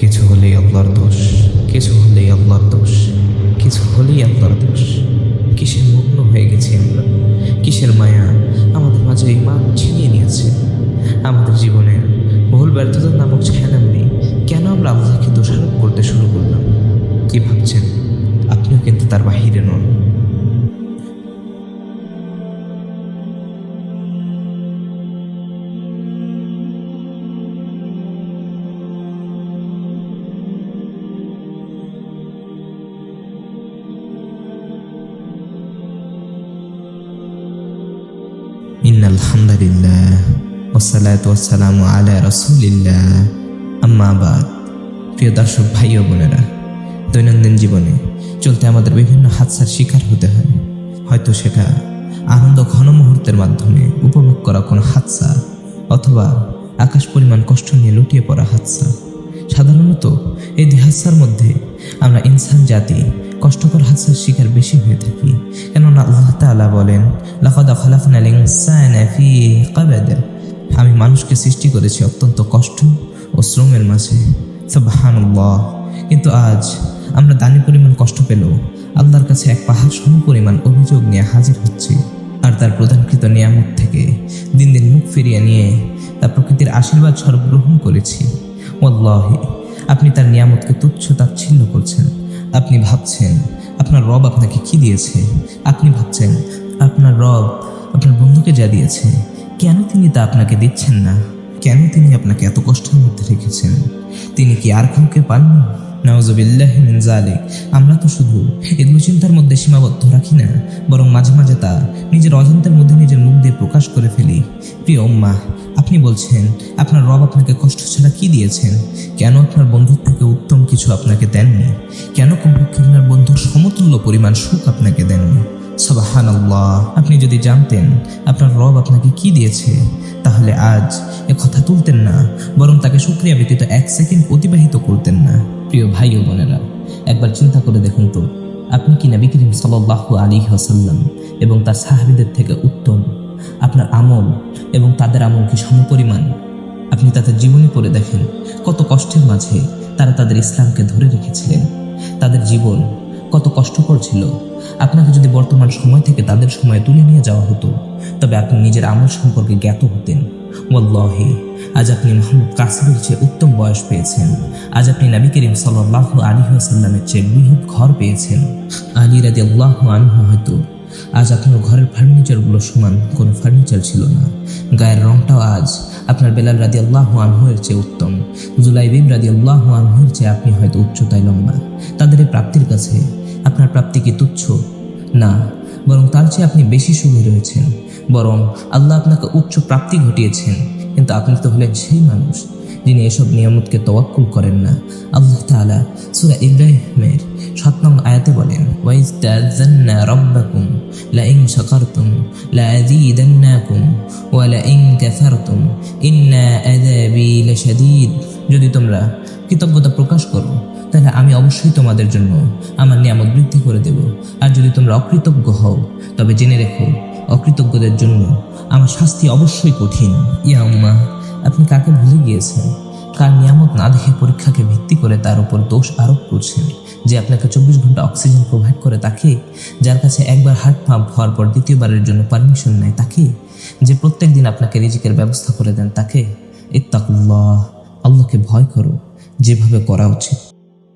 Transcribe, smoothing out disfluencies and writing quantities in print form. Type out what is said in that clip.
কিছু হলেই আল্লাহর দোষ, কিছু হলেই আল্লাহর দোষ, কিছু হলেই আল্লাহর দোষ। কিসের মগ্ন হয়ে গেছি আমরা, কিসের মায়া আমাদের মাঝে ইমান ছিনিয়ে নিয়েছে। আমাদের জীবনের ভুল ব্যর্থতার নামক ছায়া নামে কেন আমরা আল্লাহকে দোষারোপ করতে শুরু করলাম? কি ভাবছেন? আপনিও কিন্তু তার বাহিরে নন। ইন্নাল হামদুলিল্লাহ ওয়াসসালাতু ওয়াসসালামু আলা রাসূলিল্লাহ, আম্মা বাদ। প্রিয় দর্শক ভাই ও বোনেরা, দৈনন্দিন জীবনে চলতে আমাদের বিভিন্ন হাদসার শিকার হতে হয়। হয়তো সেটা আনন্দ ঘন মুহূর্তের মাধ্যমে উপভোগ করা কোনো হাদসা, অথবা আকাশ পরিমাণ কষ্ট নিয়ে লুটিয়ে পড়া হাদসা। সাধারণত এই দুই হাদসার মধ্যে আমরা ইনসান জাতি কষ্টকর হাদসার শিকার বেশি হয়ে থাকি। কেননা আল্লাহ তাআলা বলেন, লাকাদ খালাকনাল ইনসানা ফি কাবাদ, আমি মানুষকে সৃষ্টি করেছি অত্যন্ত কষ্ট ও শ্রমের মাঝে। সুবহানাল্লাহ। কিন্তু আজ আমরা দানি পরিমাণ কষ্ট পেলেও আল্লাহর কাছে এক পাহাড় সম পরিমাণ অভিযোগ নিয়ে হাজির হচ্ছি, আর তার প্রদানকৃত নিয়ামত থেকে দিন দিন মুখ ফিরিয়ে নিয়ে তার প্রকৃতির আশীর্বাদ স্বরূপ গ্রহণ করেছি। ওয়াল্লাহি, আপনি তার নিয়ামতকে তুচ্ছ তাচ্ছিল্য করছেন। আপনি ভাবছেন আপনার রব আপনাকে কি দিয়েছে। আপনি ভাবছেন আপনার রব আপনার বন্ধুকে যা দিয়েছে, কেন তিনি তা আপনাকে দিচ্ছেন না? কেন তিনি আপনাকে এত কষ্টের মধ্যে রেখেছেন? তিনি কি আর কাউকে পাননি? নাউযুবিল্লাহি মিন যালিক। আমরা তো শুধু এগুলো চিন্তার মধ্যে সীমাবদ্ধ রাখি না, বরং মাঝে মাঝে তা নিজের অজান্তের মধ্যে নিজের মুখ দিয়ে প্রকাশ করে ফেলি। প্রিয় উম্মাহ, আপনি বলছেন আপনার রব আপনাকে কষ্ট ছাড়া কি দিয়েছেন? কেন আপনার বন্ধুর থেকে উত্তম কিছু আপনাকে দেননি? কেন কমপক্ষে আপনার বন্ধুর সমতুল্য পরিমাণ সুখ আপনাকে দেননি? সুবহানাল্লাহ। আপনি যদি জানতেন আপনার রব আপনাকে কি দিয়েছে, তাহলে আজ এ কথা তুলতেন না, বরং তাকে শুকরিয়া ব্যতীত এক সেকেন্ড অতিবাহিত করতেন না। প্রিয় ভাই ও বোনেরা, একবার চিন্তা করে দেখুন তো, আপনি কি নবী করিম সাল্লাল্লাহু আলাইহি ওয়াসাল্লাম এবং তার সাহাবীদের থেকে উত্তম? আপনার আমল এবং তাদের আমল কি সমপরিমাণ? আপনি তাদের জীবনী পড়ে দেখেন, কত কষ্টের মাঝে তারা তাদের ইসলামকে ধরে রেখেছিলেন। তাদের জীবন কত কষ্টকর ছিল। আপনাকে যদি বর্তমান সময় থেকে তাদের সময় তুলে নিয়ে যাওয়া হতো, তবে আপনি নিজের আমল সম্পর্কে জ্ঞাত হতেন। ওয়াল্লাহি, আজ আপনি মুহাম্মদ কাসিমের চেয়ে উত্তম বয়স পেয়েছেন। আজ আপনি নবী করিম সাল্লাল্লাহু আলাইহি ওয়াসাল্লামের চেয়ে বৃহৎ ঘর পেয়েছেন। আলী রাদিয়াল্লাহু আনহু হয়তো আজ আপনার ঘরের ফার্নিচারগুলো সমান কোনো ফার্নিচার ছিল না। গায়ের রংটাও আজ আপনার বেলাল রাদিয়াল্লাহু আনহুর চেয়ে উত্তম। জুলাইবিব রাদিয়াল্লাহু আনহুর চেয়ে আপনি হয়তো উচ্চতায় লম্বা। তাদের এই প্রাপ্তির কাছে আপনার প্রাপ্তি কি তুচ্ছ? না, বরং তার চেয়ে আপনি বেশি সুখী রয়েছেন। বরং আল্লাহ আপনাকে উচ্চ প্রাপ্তি ঘটিয়েছেন। কিন্তু আপনি তো হলেন সেই মানুষ যিনি এসব নিয়ামতকে তাওয়াক্কুল করেন না। আল্লাহ তাআলা সূরা ইব্রাহিমের ৭ নং আয়াতে বলেন, ওয়াইস্তাযান্না রাব্বাকুম লাইন শাকারতুম লাযীদান্নাকুম ওয়া লাইন কাফারতুম ইন্না আযাবী লাশাদীদ। যদি তোমরা কৃতজ্ঞতা প্রকাশ করো, তাহলে আমি অবশ্যই তোমাদের জন্য আমার নিয়ামত বৃদ্ধি করে দেব। আর যদি তোমরা অকৃতজ্ঞ হও, তবে জেনে রেখো অকৃতজ্ঞদের জন্য আমার শাস্তি অবশ্যই কঠিন। ইয়া উম্মাহ, আপনি কাকে ভুলে গিয়েছেন? কার নিয়ামত না দেখে পরীক্ষাকে ভিত্তি করে তার উপর দোষ আরোপ করছেন? যে আপনাকে ২৪ ঘন্টা অক্সিজেন প্রোভাইড করে তাকে? যার কাছে একবার হার্ট পাম্প হওয়ার পর দ্বিতীয়বারের জন্য পারমিশন নেয় তাকে? যে প্রত্যেক দিন আপনাকে রিজিকের ব্যবস্থা করে দেন তাকে? ইত্তাকুল্লাহ, আল্লাহকে ভয় করো, যেভাবে করা উচিত